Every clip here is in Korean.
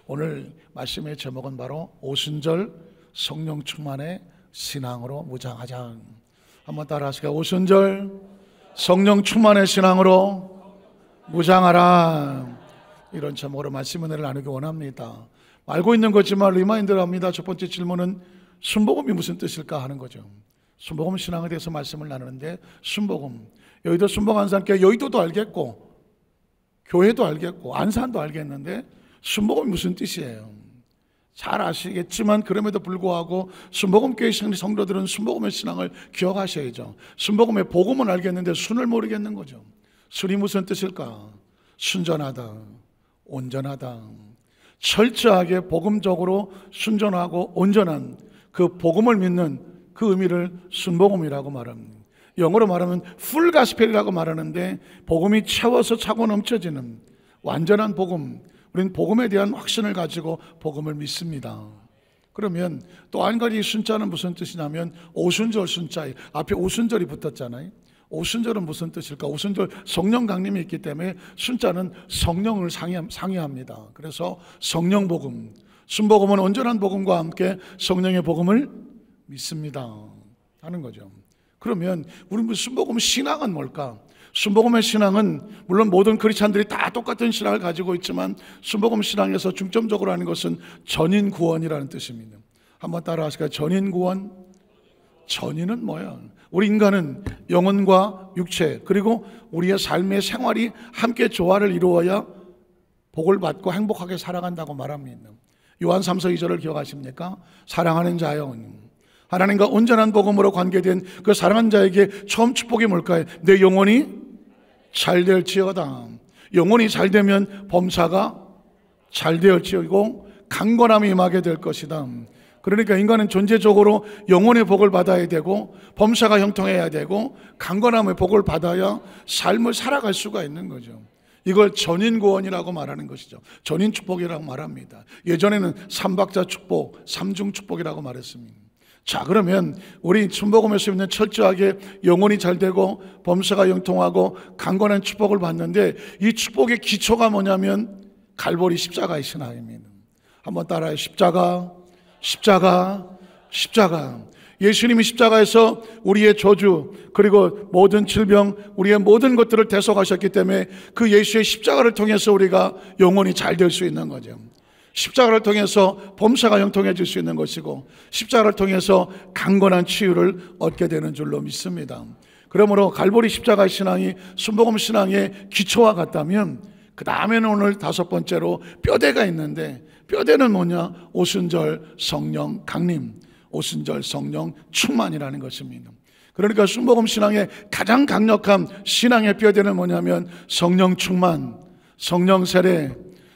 오늘 말씀의 제목은 바로 오순절 성령 충만의 신앙으로 무장하자. 한번 따라 하실까요? 오순절 성령 충만의 신앙으로 무장하라. 이런 제목으로 말씀 은혜를 나누기 원합니다. 알고 있는 거지만 리마인드를 합니다. 첫 번째 질문은 순복음이 무슨 뜻일까 하는 거죠. 순복음 신앙에 대해서 말씀을 나누는데, 순복음, 여의도 순복 안산교회, 여의도도 알겠고 교회도 알겠고 안산도 알겠는데 순복음이 무슨 뜻이에요? 잘 아시겠지만 그럼에도 불구하고 순복음교회 성도들은 순복음의 신앙을 기억하셔야죠. 순복음의 복음은 알겠는데 순을 모르겠는 거죠. 순이 무슨 뜻일까? 순전하다, 온전하다, 철저하게 복음적으로 순전하고 온전한 그 복음을 믿는 그 의미를 순복음이라고 말합니다. 영어로 말하면 풀 가스펠이라고 말하는데, 복음이 채워서 차고 넘쳐지는 완전한 복음, 우리는 복음에 대한 확신을 가지고 복음을 믿습니다. 그러면 또 한 가지 순자는 무슨 뜻이냐면 오순절 순자에 앞에 오순절이 붙었잖아요. 오순절은 무슨 뜻일까? 오순절 성령 강림이 있기 때문에 순자는 성령을 상의합니다. 그래서 성령 복음, 순복음은 온전한 복음과 함께 성령의 복음을 믿습니다 하는 거죠. 그러면 우리 순복음 신앙은 뭘까? 순복음의 신앙은 물론 모든 크리스찬들이 다 똑같은 신앙을 가지고 있지만 순복음 신앙에서 중점적으로 하는 것은 전인 구원이라는 뜻입니다. 한번 따라 하실까요? 전인 구원. 전인은 뭐야? 우리 인간은 영혼과 육체 그리고 우리의 삶의 생활이 함께 조화를 이루어야 복을 받고 행복하게 살아간다고 말합니다. 요한 3서 2절을 기억하십니까? 사랑하는 자여, 하나님과 온전한 복음으로 관계된 그 사랑하는 자에게 처음 축복이 뭘까요? 내 영혼이 잘 될지어다. 영혼이 잘 되면 범사가 잘 되었지고 강건함이 임하게 될 것이다. 그러니까 인간은 존재적으로 영혼의 복을 받아야 되고 범사가 형통해야 되고 강건함의 복을 받아야 삶을 살아갈 수가 있는 거죠. 이걸 전인구원이라고 말하는 것이죠. 전인축복이라고 말합니다. 예전에는 삼박자 축복, 삼중축복이라고 말했습니다. 자, 그러면 우리 순복음에서 있는 철저하게 영혼이 잘 되고 범사가 영통하고 강건한 축복을 받는데, 이 축복의 기초가 뭐냐면 갈보리 십자가의 신앙입니다. 한번 따라해요. 십자가, 십자가, 십자가. 예수님이 십자가에서 우리의 저주 그리고 모든 질병, 우리의 모든 것들을 대속하셨기 때문에 그 예수의 십자가를 통해서 우리가 영혼이 잘 될 수 있는 거죠. 십자가를 통해서 범사가 형통해질 수 있는 것이고 십자가를 통해서 강건한 치유를 얻게 되는 줄로 믿습니다. 그러므로 갈보리 십자가의 신앙이 순복음 신앙의 기초와 같다면, 그 다음에는 오늘 다섯 번째로 뼈대가 있는데, 뼈대는 뭐냐? 오순절 성령 강림, 오순절 성령 충만이라는 것입니다. 그러니까 순복음 신앙의 가장 강력한 신앙의 뼈대는 뭐냐면 성령 충만, 성령 세례,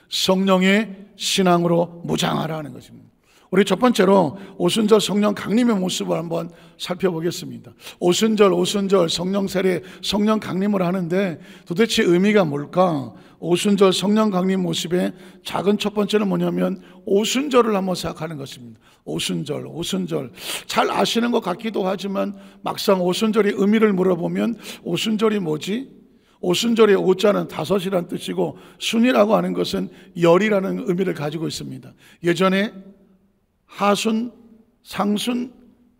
성령의 신앙으로 무장하라는 것입니다. 우리 첫 번째로 오순절 성령 강림의 모습을 한번 살펴보겠습니다. 오순절 성령 세례, 성령 강림을 하는데 도대체 의미가 뭘까? 오순절 성령 강림 모습의 작은 첫 번째는 뭐냐면 오순절을 한번 생각하는 것입니다. 오순절 잘 아시는 것 같기도 하지만 막상 오순절의 의미를 물어보면 오순절이 뭐지? 오순절의 오자는 다섯이라는 뜻이고 순이라고 하는 것은 열이라는 의미를 가지고 있습니다. 예전에 하순, 상순,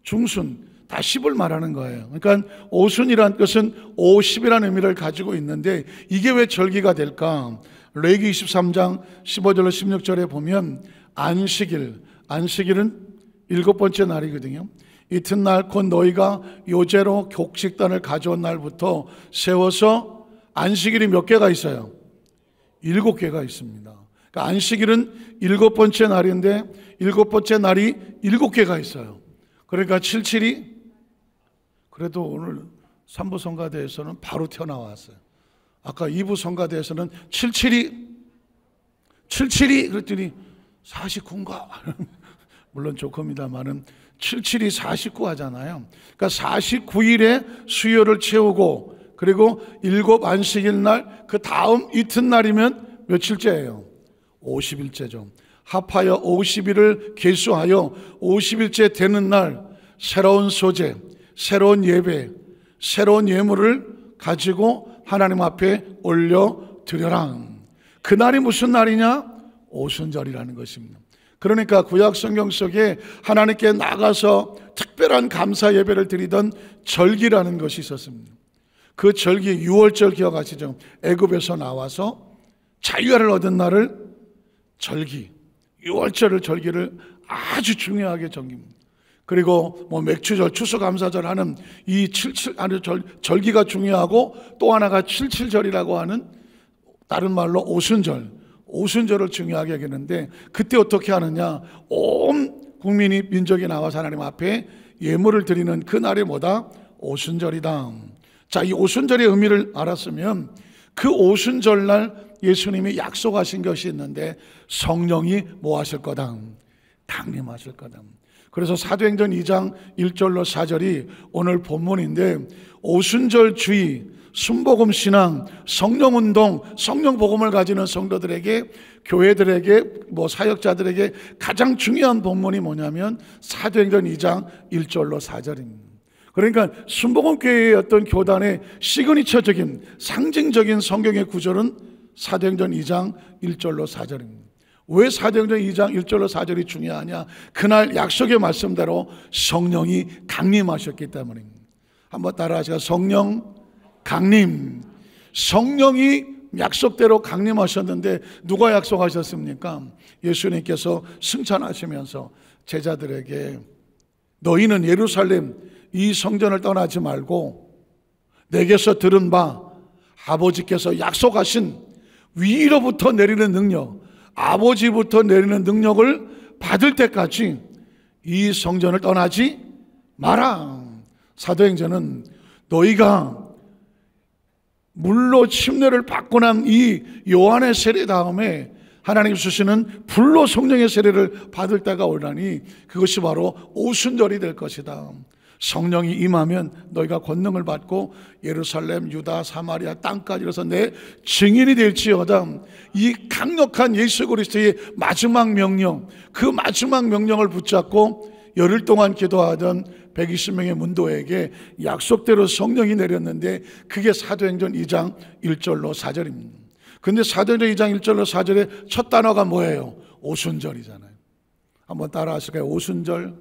중순 다 10을 말하는 거예요. 그러니까 오순이라는 것은 50이라는 의미를 가지고 있는데, 이게 왜 절기가 될까? 레위기 23장 15절로 16절에 보면 안식일은 7번째 날이거든요. 이튿날 곧 너희가 요제로 곡식단을 가져온 날부터 세워서, 안식일이 몇 개가 있어요? 7개가 있습니다. 그러니까 안식일은 7번째 날인데 7번째 날이 7개가 있어요. 그러니까 77이, 그래도 오늘 3부 성가대에서는 바로 튀어나왔어요. 아까 2부 성가대에서는 77이 그랬더니 49인가? 물론 조금이다마는 77이 49 하잖아요. 그러니까 49일에 수요를 채우고, 그리고 7 안식일 날 그 다음 이튿날이면 며칠째예요? 50일째죠. 합하여 50일을 계수하여 50일째 되는 날 새로운 소재, 새로운 예배, 새로운 예물을 가지고 하나님 앞에 올려드려라. 그날이 무슨 날이냐? 오순절이라는 것입니다. 그러니까 구약 성경 속에 하나님께 나가서 특별한 감사 예배를 드리던 절기라는 것이 있었습니다. 그 절기, 유월절 기억하시죠? 애굽에서 나와서 자유를 얻은 날을 절기, 유월절을 절기를 아주 중요하게 정깁니다. 그리고 맥주절, 추수감사절 하는 이 절기가 중요하고, 또 하나가 칠칠절이라고 하는 다른 말로 오순절을 중요하게 여기는데, 그때 어떻게 하느냐? 온 국민이, 민족이 나와서 하나님 앞에 예물을 드리는 그 날이 뭐다? 오순절이다. 자, 이 오순절의 의미를 알았으면 그 오순절날 예수님이 약속하신 것이 있는데, 성령이 뭐 하실 거다? 강림하실 거다. 그래서 사도행전 2장 1절로 4절이 오늘 본문인데, 오순절 주의, 순복음 신앙, 성령운동, 성령복음을 가지는 성도들에게, 교회들에게, 사역자들에게 가장 중요한 본문이 뭐냐면 사도행전 2장 1절로 4절입니다. 그러니까 순복음교회의 어떤 교단의 시그니처적인, 상징적인 성경의 구절은 사도행전 2장 1절로 4절입니다. 왜 사도행전 2장 1절로 4절이 중요하냐? 그날 약속의 말씀대로 성령이 강림하셨기 때문입니다. 한번 따라하시죠. 성령 강림. 성령이 약속대로 강림하셨는데 누가 약속하셨습니까? 예수님께서 승천하시면서 제자들에게, 너희는 예루살렘 이 성전을 떠나지 말고 내게서 들은 바 아버지께서 약속하신 위로부터 내리는 능력, 아버지부터 내리는 능력을 받을 때까지 이 성전을 떠나지 마라. 사도행전은 너희가 물로 침례를 받고 난 이 요한의 세례 다음에 하나님 주시는 불로 성령의 세례를 받을 때가 오라니 그것이 바로 오순절이 될 것이다. 성령이 임하면 너희가 권능을 받고 예루살렘, 유다, 사마리아 땅까지 이르러서 내 증인이 될지어다. 이 강력한 예수 그리스도의 마지막 명령, 그 마지막 명령을 붙잡고 열흘 동안 기도하던 120명의 문도에게 약속대로 성령이 내렸는데, 그게 사도행전 2장 1절로 4절입니다. 근데 사도행전 2장 1절로 4절의 첫 단어가 뭐예요? 오순절이잖아요. 한번 따라 하실까요? 오순절,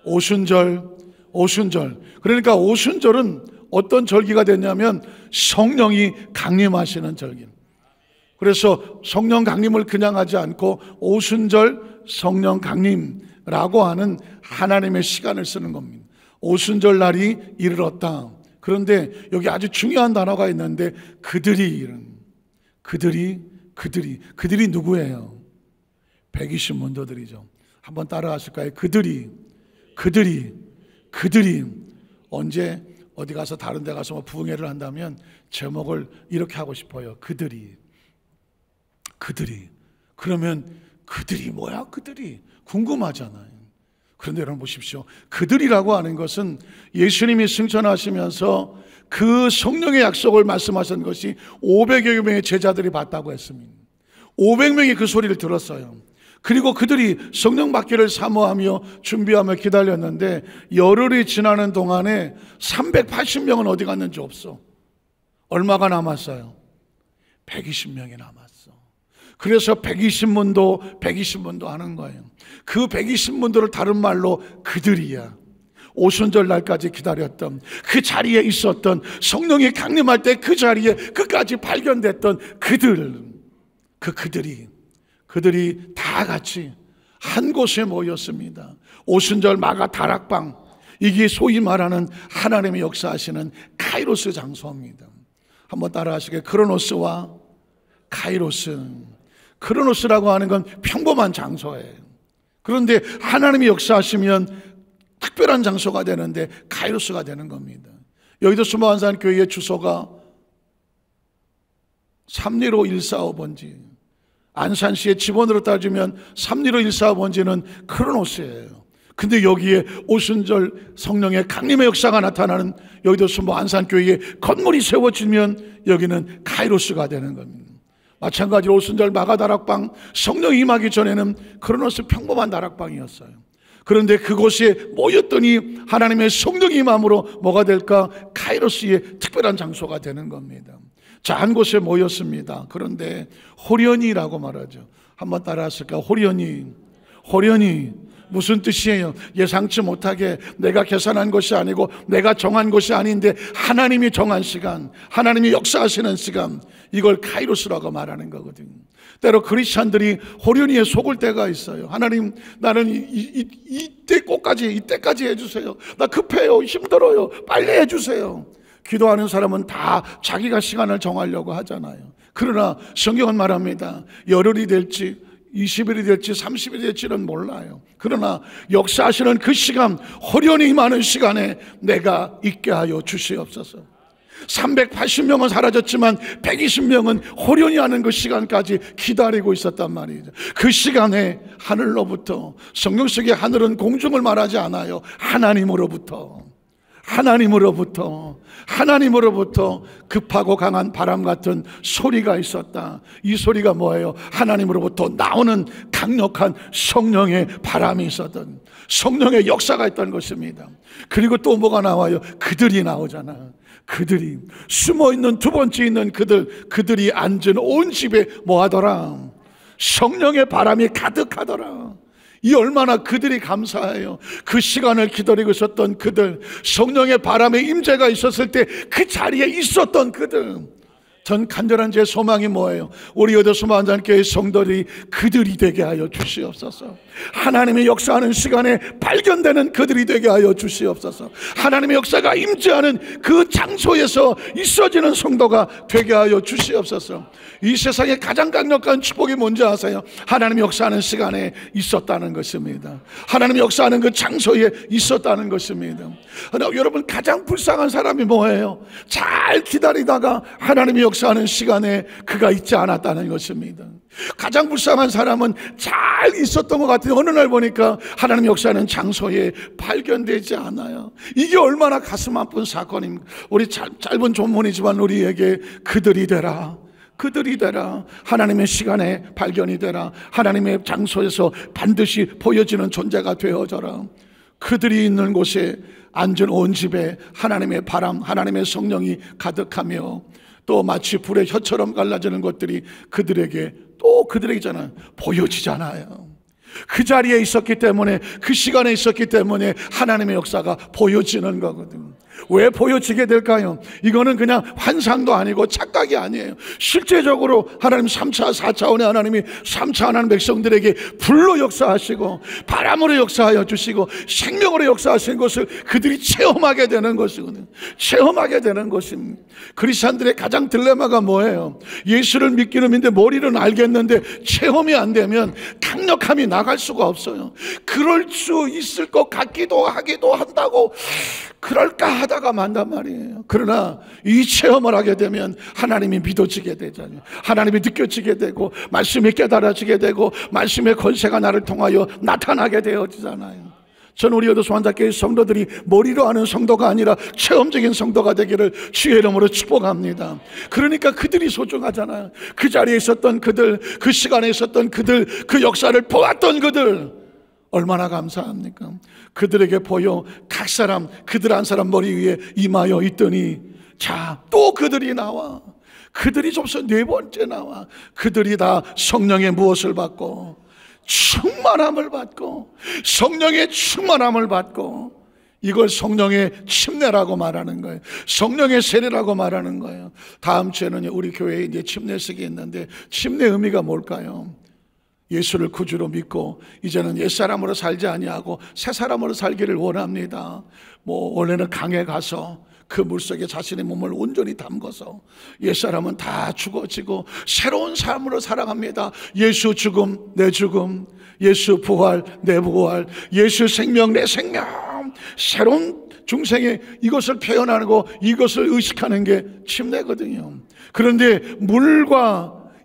오순절, 오순절. 그러니까 오순절은 어떤 절기가 됐냐면 성령이 강림하시는 절기. 그래서 성령 강림을 그냥 하지 않고 오순절 성령 강림라고 하는 하나님의 시간을 쓰는 겁니다. 오순절 날이 이르렀다. 그런데 여기 아주 중요한 단어가 있는데, 그들이 누구예요? 120문도들이죠. 한번 따라 하실까요? 그들이 언제 어디 가서 다른 데 가서 부흥회를 한다면 제목을 이렇게 하고 싶어요. 그들이. 그러면 그들이 뭐야? 그들이 궁금하잖아요. 그런데 여러분 보십시오. 그들이라고 하는 것은 예수님이 승천하시면서 그 성령의 약속을 말씀하신 것이 500여 명의 제자들이 봤다고 했습니다. 500명이 그 소리를 들었어요. 그리고 그들이 성령 받기를 사모하며 준비하며 기다렸는데, 열흘이 지나는 동안에 380명은 어디 갔는지 없어. 얼마가 남았어요? 120명이 남았어. 그래서 120문도 하는 거예요. 그 120문도를 다른 말로 그들이야. 오순절 날까지 기다렸던, 그 자리에 있었던, 성령이 강림할 때 그 자리에 끝까지 발견됐던 그들이 다 같이 한 곳에 모였습니다. 오순절 마가 다락방, 이게 소위 말하는 하나님의 역사하시는 카이로스 장소입니다. 한번 따라 하시게. 크로노스와 카이로스. 크로노스라고 하는 건 평범한 장소예요. 그런데 하나님이 역사하시면 특별한 장소가 되는데 카이로스가 되는 겁니다. 여의도 수모안산 교회의 주소가 315 145번지, 안산시의 지번으로 따지면 315 145번지는 크로노스예요. 근데 여기에 오순절 성령의 강림의 역사가 나타나는 여의도 수모 안산교회에 건물이 세워지면 여기는 카이로스가 되는 겁니다. 마찬가지로 오순절 마가 다락방, 성령이 임하기 전에는 크로노스 평범한 다락방이었어요. 그런데 그곳에 모였더니 하나님의 성령이 임함으로 뭐가 될까? 카이로스의 특별한 장소가 되는 겁니다. 자, 한 곳에 모였습니다. 그런데 호련이라고 말하죠. 한번 따라하실까요? 호련히 무슨 뜻이에요? 예상치 못하게 내가 계산한 것이 아니고 내가 정한 것이 아닌데 하나님이 정한 시간, 하나님이 역사하시는 시간, 이걸 카이로스라고 말하는 거거든요. 때로 크리스찬들이 호련히에 속을 때가 있어요. 하나님, 나는 이때까지 해주세요. 나 급해요, 힘들어요, 빨리 해주세요. 기도하는 사람은 다 자기가 시간을 정하려고 하잖아요. 그러나 성경은 말합니다. 열흘이 될지 20일이 될지 30일이 될지는 몰라요. 그러나 역사하시는 그 시간, 호련히 임하는 시간에 내가 있게 하여 주시옵소서. 380명은 사라졌지만 120명은 호련히 하는 그 시간까지 기다리고 있었단 말이죠. 그 시간에 하늘로부터, 성경 속의 하늘은 공중을 말하지 않아요. 하나님으로부터 급하고 강한 바람 같은 소리가 있었다. 이 소리가 뭐예요? 하나님으로부터 나오는 강력한 성령의 바람이 있었던, 성령의 역사가 있던 것입니다. 그리고 또 뭐가 나와요? 그들이 나오잖아. 그들이 숨어있는, 두 번째 있는 그들이 앉은 온 집에 뭐하더라? 성령의 바람이 가득하더라. 이 얼마나 그들이 감사해요. 그 시간을 기다리고 있었던 그들, 성령의 바람의 임재가 있었을 때 그 자리에 있었던 그들. 전 간절한 제 소망이 뭐예요? 우리 여도수만장교회 성도들이 그들이 되게 하여 주시옵소서. 하나님의 역사하는 시간에 발견되는 그들이 되게 하여 주시옵소서. 하나님의 역사가 임재하는 그 장소에서 있어지는 성도가 되게 하여 주시옵소서. 이 세상에 가장 강력한 축복이 뭔지 아세요? 하나님의 역사하는 시간에 있었다는 것입니다. 하나님의 역사하는 그 장소에 있었다는 것입니다. 여러분, 가장 불쌍한 사람이 뭐예요? 잘 기다리다가 하나님의 역사하는 시간에 그가 있지 않았다는 것입니다. 가장 불쌍한 사람은 잘 있었던 것 같은데 어느 날 보니까 하나님 역사하는 장소에 발견되지 않아요. 이게 얼마나 가슴 아픈 사건입니까? 우리 짧은 본문이지만 우리에게 그들이 되라, 하나님의 시간에 발견이 되라, 하나님의 장소에서 반드시 보여지는 존재가 되어져라. 그들이 있는 곳에 앉은 온 집에 하나님의 바람, 하나님의 성령이 가득하며 또 마치 불의 혀처럼 갈라지는 것들이 그들에게잖아요, 보여지잖아요. 그 자리에 있었기 때문에, 그 시간에 있었기 때문에 하나님의 역사가 보여지는 거거든요. 왜 보여지게 될까요? 이거는 그냥 환상도 아니고 착각이 아니에요. 실제적으로 하나님 3차, 4차원의 하나님이 3차 하나님 백성들에게 불로 역사하시고 바람으로 역사하여 주시고 생명으로 역사하신 것을 그들이 체험하게 되는 것이거든요. 체험하게 되는 것입니다. 크리스찬들의 가장 딜레마가 뭐예요? 예수를 믿기는 믿는데 머리는 알겠는데 체험이 안 되면 강력함이 나갈 수가 없어요. 그럴 수 있을 것 같기도 하기도 한다고 그럴까 하다가 만단 말이에요. 그러나 이 체험을 하게 되면 하나님이 믿어지게 되잖아요. 하나님이 느껴지게 되고 말씀이 깨달아지게 되고 말씀의 권세가 나를 통하여 나타나게 되어지잖아요. 저는 우리 여도수환자교회 성도들이 머리로 아는 성도가 아니라 체험적인 성도가 되기를 주의 이름으로 축복합니다. 그러니까 그들이 소중하잖아요. 그 자리에 있었던 그들, 그 시간에 있었던 그들, 그 역사를 보았던 그들, 얼마나 감사합니까? 그들에게 보여 각 사람, 그들 한 사람 머리 위에 임하여 있더니 자, 또 그들이 나와. 그들이 접수 네 번째 나와. 그들이 다 성령의 무엇을 받고 충만함을 받고, 성령의 충만함을 받고, 이걸 성령의 침례라고 말하는 거예요. 성령의 세례라고 말하는 거예요. 다음 주에는 우리 교회에 이제 침례식이 있는데 침례 의미가 뭘까요? 예수를 구주로 믿고 이제는 옛사람으로 살지 아니하고 새사람으로 살기를 원합니다. 원래는 강에 가서 그 물속에 자신의 몸을 온전히 담궈서 옛사람은 다 죽어지고 새로운 삶으로 살아갑니다. 예수 죽음 내 죽음, 예수 부활 내 부활, 예수 생명 내 생명, 새로운 중생의 이것을 표현하고 이것을 의식하는 게 침례거든요. 그런데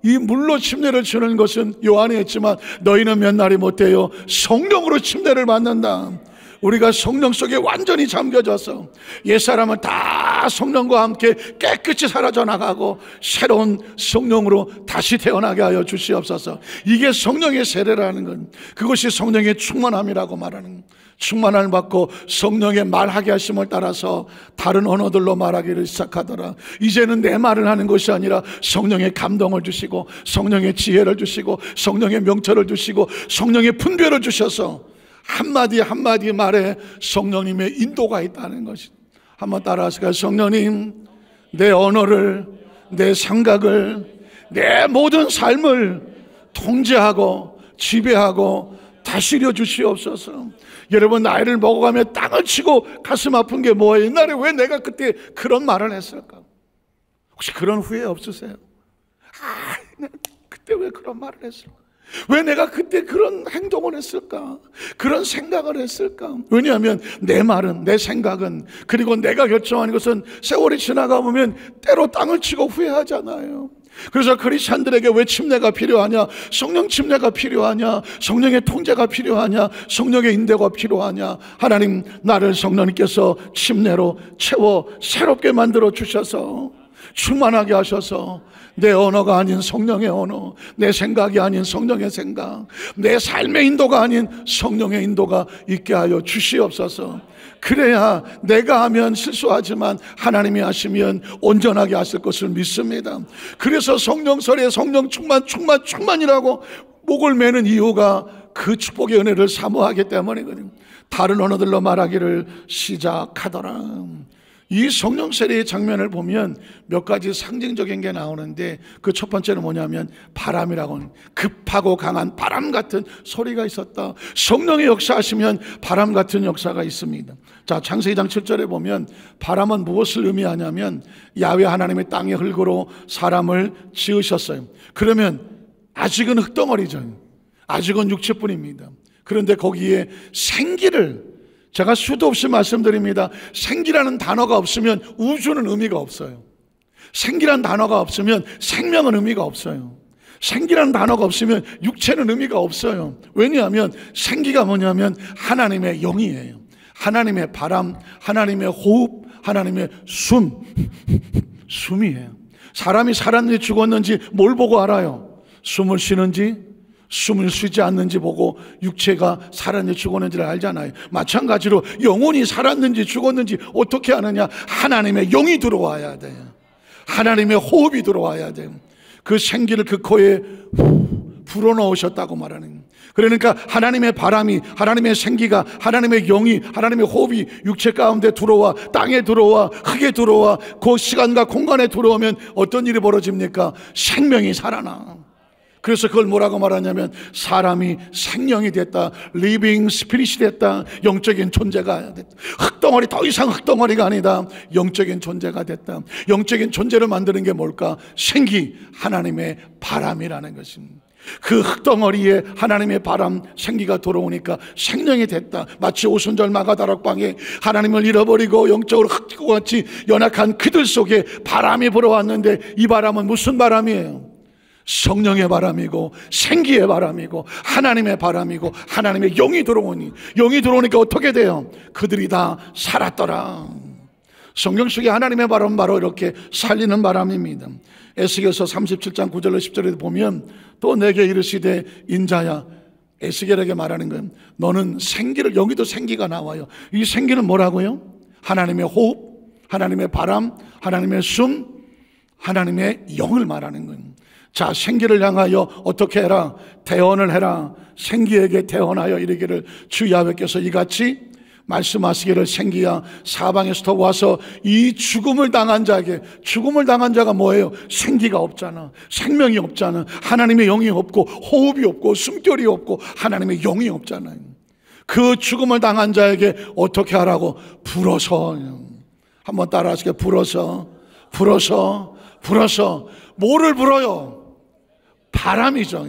이 물로 침례를 주는 것은 요한이 했지만 너희는 몇 날이 못돼요 성령으로 침례를 받는다. 우리가 성령 속에 완전히 잠겨져서 옛사람은 다 성령과 함께 깨끗이 사라져 나가고 새로운 성령으로 다시 태어나게 하여 주시옵소서. 이게 성령의 세례라는 건, 그것이 성령의 충만함이라고 말하는, 충만함을 받고 성령의 말하게 하심을 따라서 다른 언어들로 말하기를 시작하더라. 이제는 내 말을 하는 것이 아니라 성령의 감동을 주시고 성령의 지혜를 주시고 성령의 명철을 주시고 성령의 분별을 주셔서 한마디 한마디 말에 성령님의 인도가 있다는 것이. 한번 따라하실까요? 성령님, 내 언어를, 내 생각을, 내 모든 삶을 통제하고 지배하고 다스려 주시옵소서. 여러분, 나이를 먹어가며 땅을 치고 가슴 아픈 게 뭐예요? 옛날에 왜 내가 그때 그런 말을 했을까? 혹시 그런 후회 없으세요? 그때 왜 그런 말을 했을까? 왜 내가 그때 그런 행동을 했을까? 그런 생각을 했을까? 왜냐하면 내 말은, 내 생각은, 그리고 내가 결정하는 것은 세월이 지나가 보면 때로 땅을 치고 후회하잖아요. 그래서 크리스찬들에게 왜 침례가 필요하냐? 성령 침례가 필요하냐? 성령의 통제가 필요하냐? 성령의 인도가 필요하냐? 하나님, 나를 성령님께서 침례로 채워 새롭게 만들어 주셔서 충만하게 하셔서 내 언어가 아닌 성령의 언어, 내 생각이 아닌 성령의 생각, 내 삶의 인도가 아닌 성령의 인도가 있게 하여 주시옵소서. 그래야 내가 하면 실수하지만 하나님이 하시면 온전하게 하실 것을 믿습니다. 그래서 성령설에 성령 충만이라고 목을 매는 이유가 그 축복의 은혜를 사모하기 때문이거든요. 다른 언어들로 말하기를 시작하더라. 이 성령 세례의 장면을 보면 몇 가지 상징적인 게 나오는데, 그 첫 번째는 뭐냐면 바람이라고 하는, 급하고 강한 바람 같은 소리가 있었다. 성령의 역사하시면 바람 같은 역사가 있습니다. 자, 창세기 2장 7절에 보면 바람은 무엇을 의미하냐면 야훼 하나님의 땅의 흙으로 사람을 지으셨어요. 그러면 아직은 흙덩어리죠. 아직은 육체뿐입니다. 그런데 거기에 생기를, 제가 수도 없이 말씀드립니다. 생기라는 단어가 없으면 우주는 의미가 없어요. 생기라는 단어가 없으면 생명은 의미가 없어요. 생기라는 단어가 없으면 육체는 의미가 없어요. 왜냐하면 생기가 뭐냐면 하나님의 영이에요. 하나님의 바람, 하나님의 호흡, 하나님의 숨이에요. 사람이 살았는지 죽었는지 뭘 보고 알아요? 숨을 쉬는지 숨을 쉬지 않는지 보고 육체가 살았는지 죽었는지를 알잖아요. 마찬가지로 영혼이 살았는지 죽었는지 어떻게 아느냐? 하나님의 영이 들어와야 돼요. 하나님의 호흡이 들어와야 돼요. 그 생기를 그 코에 불어넣으셨다고 말하는 거예요. 그러니까 하나님의 바람이, 하나님의 생기가, 하나님의 영이, 하나님의 호흡이 육체 가운데 들어와, 땅에 들어와, 흙에 들어와, 그 시간과 공간에 들어오면 어떤 일이 벌어집니까? 생명이 살아나. 그래서 그걸 뭐라고 말하냐면 사람이 생명이 됐다, 리빙 스피릿이 됐다, 영적인 존재가 됐다. 흙덩어리, 더 이상 흙덩어리가 아니다, 영적인 존재가 됐다. 영적인 존재를 만드는 게 뭘까? 생기, 하나님의 바람이라는 것입니다. 그 흙덩어리에 하나님의 바람, 생기가 들어오니까 생명이 됐다. 마치 오순절 마가다락방에 하나님을 잃어버리고 영적으로 흙과 같이 연약한 그들 속에 바람이 불어왔는데, 이 바람은 무슨 바람이에요? 성령의 바람이고 생기의 바람이고 하나님의 바람이고 하나님의 영이 들어오니, 영이 들어오니까 어떻게 돼요? 그들이 다 살았더라. 성경 속에 하나님의 바람은 바로 이렇게 살리는 바람입니다. 에스겔서 37장 9절로 10절에 보면 또 내게 이르시되 인자야, 에스겔에게 말하는 거예요. 너는 생기를, 여기도 생기가 나와요. 이 생기는 뭐라고요? 하나님의 호흡, 하나님의 바람, 하나님의 숨, 하나님의 영을 말하는 거예요. 자, 생기를 향하여 어떻게 해라? 대언을 해라. 생기에게 대언하여 이르기를 주 야훼께서 이같이 말씀하시기를 생기야, 사방에서 와서 이 죽음을 당한 자에게, 죽음을 당한 자가 뭐예요? 생기가 없잖아, 생명이 없잖아, 하나님의 영이 없고 호흡이 없고 숨결이 없고 하나님의 영이 없잖아요. 그 죽음을 당한 자에게 어떻게 하라고? 불어서. 한번 따라 하시게. 불어서, 불어서, 불어서. 뭐를 불어요? 바람이죠.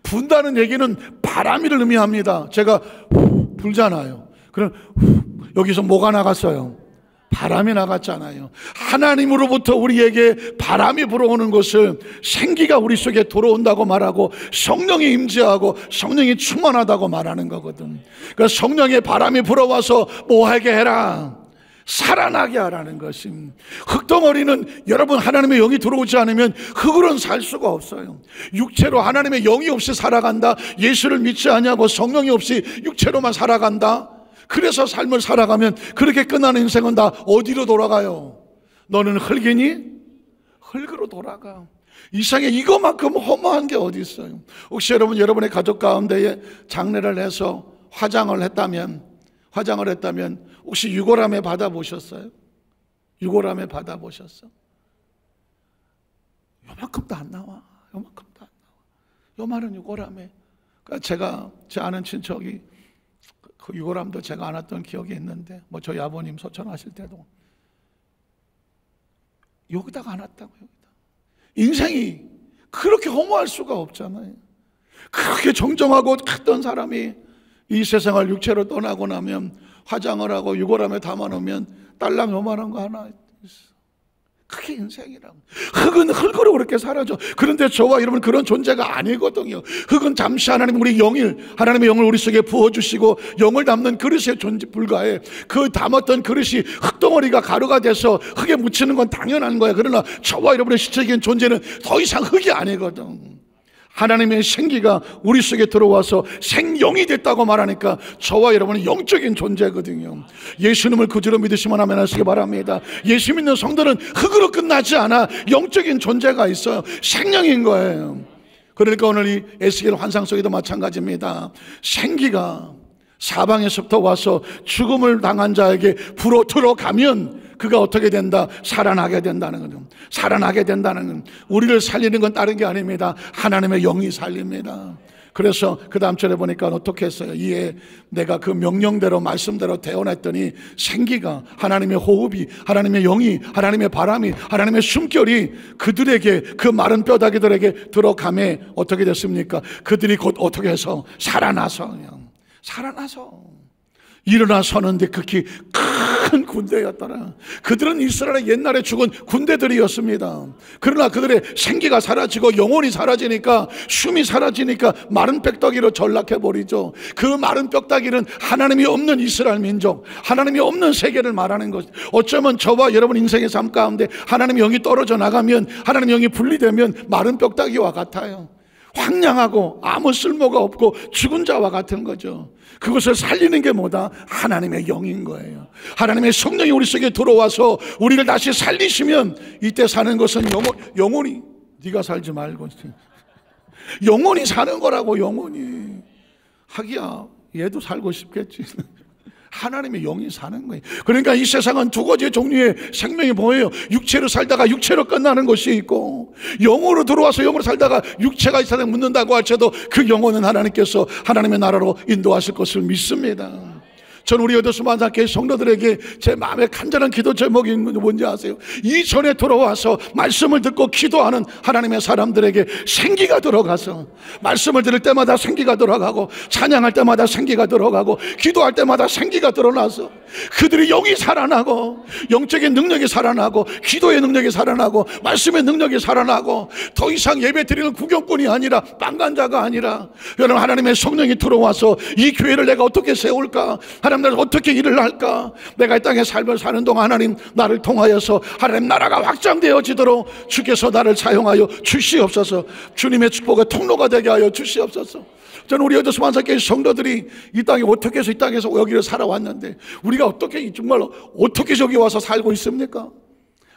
분다는 얘기는 바람이를 의미합니다. 제가 불잖아요. 그럼 여기서 뭐가 나갔어요? 바람이 나갔잖아요. 하나님으로부터 우리에게 바람이 불어오는 것을 생기가 우리 속에 들어온다고 말하고 성령이 임재하고 성령이 충만하다고 말하는 거거든. 그러니까 성령의 바람이 불어와서 뭐하게 해라? 살아나게 하라는 것이. 흙덩어리는 여러분 하나님의 영이 들어오지 않으면 흙으로는 살 수가 없어요. 육체로 하나님의 영이 없이 살아간다, 예수를 믿지 않냐고 성령이 없이 육체로만 살아간다, 그래서 삶을 살아가면 그렇게 끝나는 인생은 다 어디로 돌아가요? 너는 흙이니? 흙으로 돌아가. 이 세상에 이거만큼 허무한 게 어디 있어요? 혹시 여러분의 가족 가운데에 장례를 해서 화장을 했다면 혹시 유골함에 받아보셨어요? 유골함에 받아보셨어? 요만큼도 안 나와. 요만큼도 안 나와. 요만한 유골함에. 그러니까 제가 제 아는 친척이 그 유골함도 제가 안았던 기억이 있는데, 뭐 저희 아버님 소천하실 때도 여기다가 안았다고. 여기다. 인생이 그렇게 허무할 수가 없잖아요. 그렇게 정정하고 갔던 사람이 이 세상을 육체로 떠나고 나면 화장을 하고 유골함에 담아놓으면 딸랑 요만한 거 하나 있어. 그게 인생이라고. 흙은 흙으로 그렇게 사라져. 그런데 저와 여러분 그런 존재가 아니거든요. 흙은 잠시 하나님의 영을 우리 속에 부어주시고 영을 담는 그릇에 불과해. 그 담았던 그릇이 흙덩어리가 가루가 돼서 흙에 묻히는 건 당연한 거야. 그러나 저와 여러분의 실체적인 존재는 더 이상 흙이 아니거든. 하나님의 생기가 우리 속에 들어와서 생영이 됐다고 말하니까 저와 여러분은 영적인 존재거든요. 예수님을 구주로 믿으시면 아멘 하시기 바랍니다. 예수 믿는 성도는 흙으로 끝나지 않아. 영적인 존재가 있어요. 생명인 거예요. 그러니까 오늘 이 에스겔 환상 속에도 마찬가지입니다. 생기가 사방에서부터 와서 죽음을 당한 자에게 불어 들어가면 그가 어떻게 된다? 살아나게 된다는 거죠. 살아나게 된다는 건 우리를 살리는 건 다른 게 아닙니다. 하나님의 영이 살립니다. 그래서 그 다음 절에 보니까 어떻게 했어요? 이에 내가 그 명령대로 말씀대로 대언했더니 생기가, 하나님의 호흡이, 하나님의 영이, 하나님의 바람이, 하나님의 숨결이 그들에게, 그 마른 뼈다귀들에게 들어가매 어떻게 됐습니까? 그들이 곧 어떻게 해서 살아나서 일어나 서는데 극히 큰 군대였더라. 그들은 이스라엘의 옛날에 죽은 군대들이었습니다. 그러나 그들의 생기가 사라지고 영혼이 사라지니까, 숨이 사라지니까 마른 뼈다귀로 전락해버리죠. 그 마른 뼈다귀는 하나님이 없는 이스라엘 민족, 하나님이 없는 세계를 말하는 것. 어쩌면 저와 여러분 인생의 삶 가운데 하나님의 영이 떨어져 나가면, 하나님의 영이 분리되면 마른 뼈다귀와 같아요. 황량하고 아무 쓸모가 없고 죽은 자와 같은 거죠. 그것을 살리는 게 뭐다? 하나님의 영인 거예요. 하나님의 성령이 우리 속에 들어와서 우리를 다시 살리시면 이때 사는 것은 영원히, 네가 살지 말고 영원히 사는 거라고. 영원히. 하기야 얘도 살고 싶겠지. 하나님의 영이 사는 거예요. 그러니까 이 세상은 두 가지 종류의 생명이 보여요. 육체로 살다가 육체로 끝나는 것이 있고, 영으로 들어와서 영으로 살다가 육체가 이 세상에 묻는다고 할지라도 그 영혼은 하나님께서 하나님의 나라로 인도하실 것을 믿습니다. 저는 우리 여도수만사교회 성도들에게 제 마음에 간절한 기도 제목이 뭔지 아세요? 이전에 돌아와서 말씀을 듣고 기도하는 하나님의 사람들에게 생기가 들어가서 말씀을 들을 때마다 생기가 들어가고, 찬양할 때마다 생기가 들어가고, 기도할 때마다 생기가 드러나서 그들이 영이 살아나고, 영적인 능력이 살아나고, 기도의 능력이 살아나고, 말씀의 능력이 살아나고, 더 이상 예배 드리는 구경꾼이 아니라, 방관자가 아니라, 여러분 하나님의 성령이 들어와서 이 교회를 내가 어떻게 세울까? 하나님 나를 어떻게 일을 할까? 내가 이 땅에 삶을 사는 동안 하나님 나를 통하여서 하나님 나라가 확장되어지도록 주께서 나를 사용하여 주시옵소서. 주님의 축복의 통로가 되게 하여 주시옵소서. 저는 우리 여도수만사교회 성도들이 이 땅에 어떻게 해서 이 땅에서 여기를 살아왔는데, 우리가 어떻게 정말로 어떻게 저기 와서 살고 있습니까?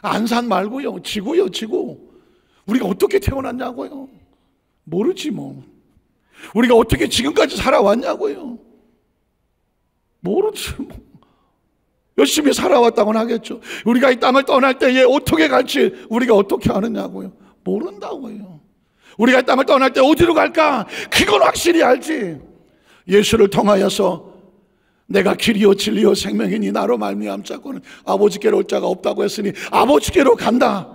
안산 말고요, 지구요, 지구. 우리가 어떻게 태어났냐고요? 모르지 뭐. 우리가 어떻게 지금까지 살아왔냐고요? 모르지 뭐. 열심히 살아왔다고는 하겠죠. 우리가 이 땅을 떠날 때에 어떻게 갈지 우리가 어떻게 아느냐고요? 모른다고요. 우리가 이 땅을 떠날 때 어디로 갈까? 그건 확실히 알지. 예수를 통하여서 내가 길이요 진리요 생명이니 나로 말미암 자고는 아버지께로 올 자가 없다고 했으니 아버지께로 간다.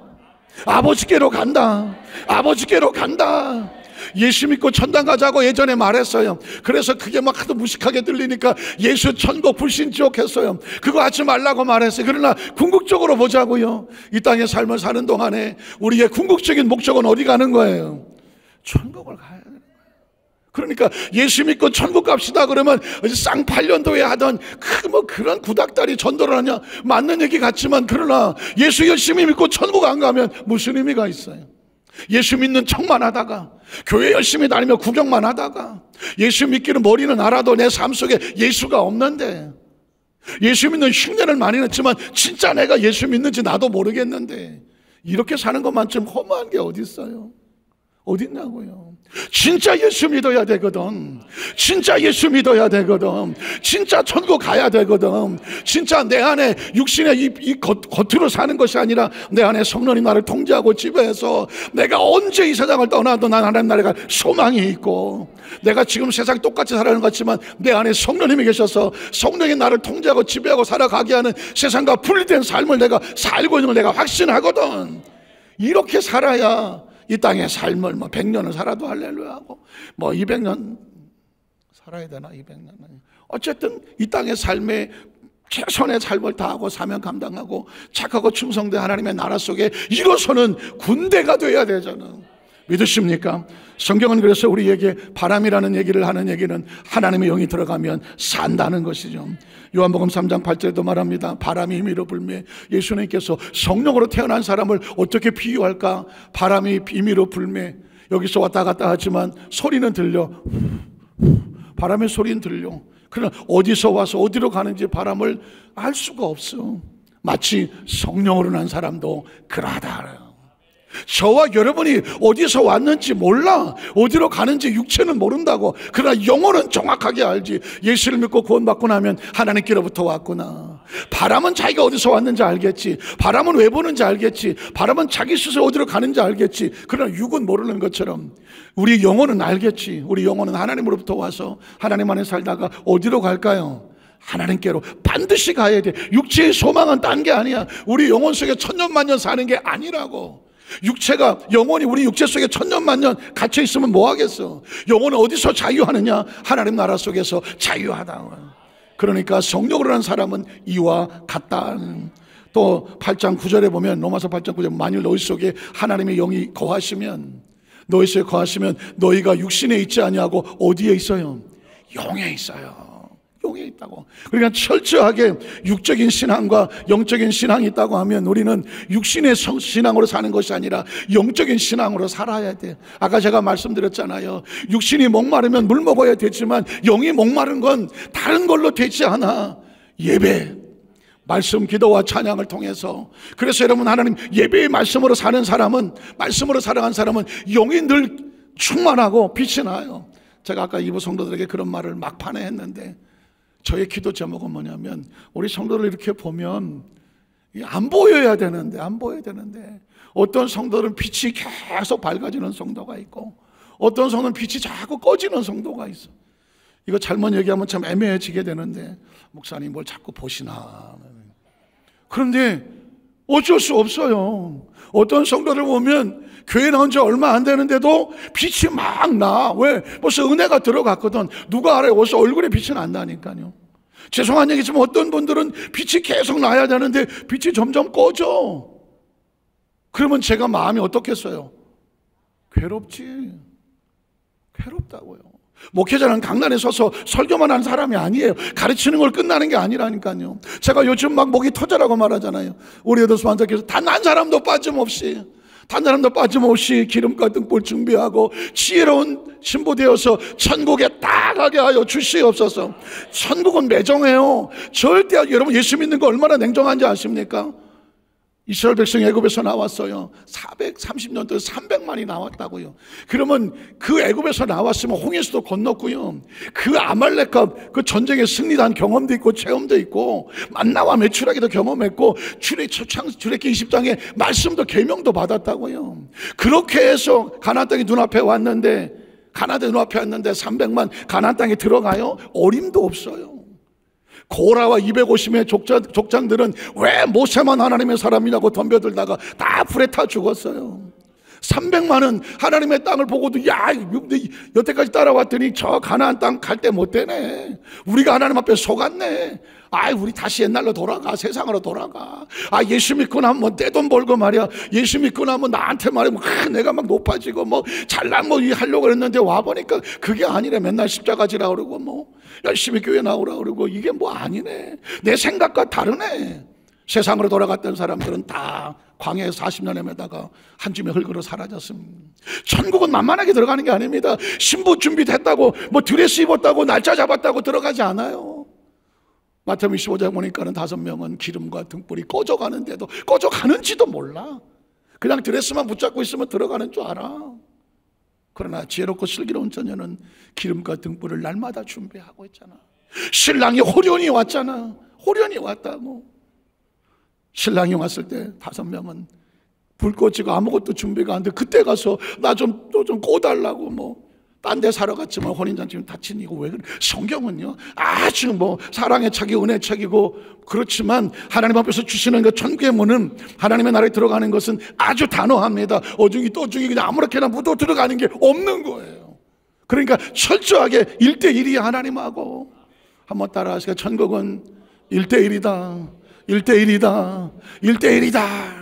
아버지께로 간다. 아버지께로 간다. 예수 믿고 천당 가자고 예전에 말했어요. 그래서 그게 막 하도 무식하게 들리니까 예수 천국 불신지옥 했어요. 그거 하지 말라고 말했어요. 그러나 궁극적으로 보자고요. 이 땅의 삶을 사는 동안에 우리의 궁극적인 목적은 어디 가는 거예요? 천국을 가야 돼요. 그러니까 예수 믿고 천국 갑시다 그러면 쌍팔년도에 하던 그런 구닥다리 전도를 하냐, 맞는 얘기 같지만, 그러나 예수 열심히 믿고 천국 안 가면 무슨 의미가 있어요? 예수 믿는 척만 하다가, 교회 열심히 다니며 구경만 하다가, 예수 믿기는 머리는 알아도 내 삶 속에 예수가 없는데, 예수 믿는 흉내를 많이 냈지만 진짜 내가 예수 믿는지 나도 모르겠는데, 이렇게 사는 것만큼 허무한 게 어디 있어요? 어디 있냐고요. 진짜 예수 믿어야 되거든. 진짜 예수 믿어야 되거든. 진짜 천국 가야 되거든. 진짜 내 안에 육신의 이 겉으로 사는 것이 아니라 내 안에 성령이 나를 통제하고 지배해서 내가 언제 이 세상을 떠나도 난 하나님 나라가 소망이 있고, 내가 지금 세상 똑같이 살아가는 것 같지만 내 안에 성령님이 계셔서 성령이 나를 통제하고 지배하고 살아가게 하는 세상과 분리된 삶을 내가 살고 있는 걸 내가 확신하거든. 이렇게 살아야 이 땅의 삶을 100년을 살아도 할렐루야하고 200년 살아야 되나, 200년 어쨌든 이 땅의 삶에 최선의 삶을 다하고 사명 감당하고 착하고 충성된 하나님의 나라 속에 일어서는 군대가 돼야 되잖아. 믿으십니까? 성경은 그래서 우리에게 바람이라는 얘기를 하는 얘기는 하나님의 영이 들어가면 산다는 것이죠. 요한복음 3장 8절에도 말합니다. 바람이 임의로 불매. 예수님께서 성령으로 태어난 사람을 어떻게 비유할까? 바람이 임의로 불매. 여기서 왔다 갔다 하지만 소리는 들려. 바람의 소리는 들려. 그러나 어디서 와서 어디로 가는지 바람을 알 수가 없어. 마치 성령으로 난 사람도 그러하다. 저와 여러분이 어디서 왔는지 몰라. 어디로 가는지 육체는 모른다고. 그러나 영혼은 정확하게 알지. 예수를 믿고 구원받고 나면 하나님께로부터 왔구나. 바람은 자기가 어디서 왔는지 알겠지. 바람은 왜 부는지 알겠지. 바람은 자기 스스로 어디로 가는지 알겠지. 그러나 육은 모르는 것처럼 우리 영혼은 알겠지. 우리 영혼은 하나님으로부터 와서 하나님 안에 살다가 어디로 갈까요? 하나님께로 반드시 가야 돼. 육체의 소망은 딴 게 아니야. 우리 영혼 속에 천년만년 사는 게 아니라고. 육체가, 영혼이 우리 육체 속에 천년만년 갇혀 있으면 뭐 하겠어? 영혼은 어디서 자유하느냐? 하나님 나라 속에서 자유하다. 그러니까 성령으로 난 사람은 이와 같다. 또 8장 9절에 보면, 로마서 8장 9절, 만일 너희 속에 하나님의 영이 거하시면, 너희 속에 거하시면 너희가 육신에 있지 아니하고 어디에 있어요? 영에 있어요. 영에 있다고. 그러니까 철저하게 육적인 신앙과 영적인 신앙이 있다고 하면 우리는 육신의 신앙으로 사는 것이 아니라 영적인 신앙으로 살아야 돼. 아까 제가 말씀드렸잖아요. 육신이 목마르면 물 먹어야 되지만 영이 목마른 건 다른 걸로 되지 않아. 예배, 말씀, 기도와 찬양을 통해서. 그래서 여러분, 하나님 예배의 말씀으로 사는 사람은, 말씀으로 살아간 사람은 영이 늘 충만하고 빛이 나요. 제가 아까 이부 성도들에게 그런 말을 막판에 했는데, 저의 기도 제목은 뭐냐면, 우리 성도를 이렇게 보면 안 보여야 되는데, 안 보여야 되는데, 어떤 성도는 빛이 계속 밝아지는 성도가 있고, 어떤 성도는 빛이 자꾸 꺼지는 성도가 있어. 이거 잘못 얘기하면 참 애매해지게 되는데, 목사님 뭘 자꾸 보시나. 그런데 어쩔 수 없어요. 어떤 성도를 보면 교회 나온 지 얼마 안 되는데도 빛이 막 나. 왜? 벌써 은혜가 들어갔거든. 누가 알아요? 벌써 얼굴에 빛이 난다니까요. 죄송한 얘기지만 어떤 분들은 빛이 계속 나야 되는데 빛이 점점 꺼져. 그러면 제가 마음이 어떻겠어요? 괴롭지. 괴롭다고요. 목회자는 강단에 서서 설교만 하는 사람이 아니에요. 가르치는 걸 끝나는 게 아니라니까요. 제가 요즘 막 목이 터져라고 말하잖아요. 우리 에도스 환자께서 단 한 사람도 빠짐없이, 단 사람도 빠짐없이 기름과 등불 준비하고 지혜로운 신부 되어서 천국에 딱 가게 하여 주시옵소서. 천국은 매정해요. 절대, 여러분 예수 믿는 거 얼마나 냉정한지 아십니까? 이스라엘 백성이 애굽에서 나왔어요. 430년 동안 300만이 나왔다고요. 그러면 그 애굽에서 나왔으면 홍해수도 건넜고요. 그 아말렉과 그 전쟁에 승리한 경험도 있고 체험도 있고, 만나와 메추라기도 경험했고, 출애굽기 20장에 말씀도 계명도 받았다고요. 그렇게 해서 가나안 땅이 눈앞에 왔는데, 가나안 땅이 눈앞에 왔는데 300만 가나안 땅에 들어가요? 어림도 없어요. 고라와 250명의 족장들은 왜 모세만 하나님의 사람이라고 덤벼들다가 다 불에 타 죽었어요. 300만은 하나님의 땅을 보고도 야 여태까지 따라왔더니 저 가나안 땅 갈 때 못 되네. 우리가 하나님 앞에 속았네. 우리 다시 옛날로 돌아가. 세상으로 돌아가. 예수 믿고 나면 뭐 내 돈 벌고 말이야. 예수 믿고 나면 나한테 말이야 내가 막 높아지고 뭐 잘난 뭐 하려고 그랬는데 와보니까 그게 아니래. 맨날 십자가 지라 그러고 뭐 열심히 교회 나오라 그러고 이게 뭐 아니네. 내 생각과 다르네. 세상으로 돌아갔던 사람들은 다 광야에 40년 헤매다가 한 줌의 흙으로 사라졌습니다. 천국은 만만하게 들어가는 게 아닙니다. 신부 준비됐다고 뭐 드레스 입었다고 날짜 잡았다고 들어가지 않아요. 마태복음 25장 보니까는 5명은 기름과 등불이 꺼져가는데도 꺼져가는지도 몰라. 그냥 드레스만 붙잡고 있으면 들어가는 줄 알아. 그러나 지혜롭고 슬기로운 처녀는 기름과 등불을 날마다 준비하고 있잖아. 신랑이 호련히 왔잖아. 호련히 왔다고. 신랑이 왔을 때 5명은 불 꺼지고 아무것도 준비가 안 돼. 그때 가서 나 좀 꺼달라고 뭐 딴 데 사러 갔지만 혼인잔치는 다친 이고 왜 그래? 성경은요 아주 뭐 사랑의 책이 은혜의 책이고 그렇지만 하나님 앞에서 주시는 그 천국의 문은 하나님의 나라에 들어가는 것은 아주 단호합니다. 어중이 떠중이 그냥 아무렇게나 묻어 들어가는 게 없는 거예요. 그러니까 철저하게 1대1이 하나님하고. 한번 따라 하시죠. 천국은 1대1이다. 1대1이다. 1대1이다.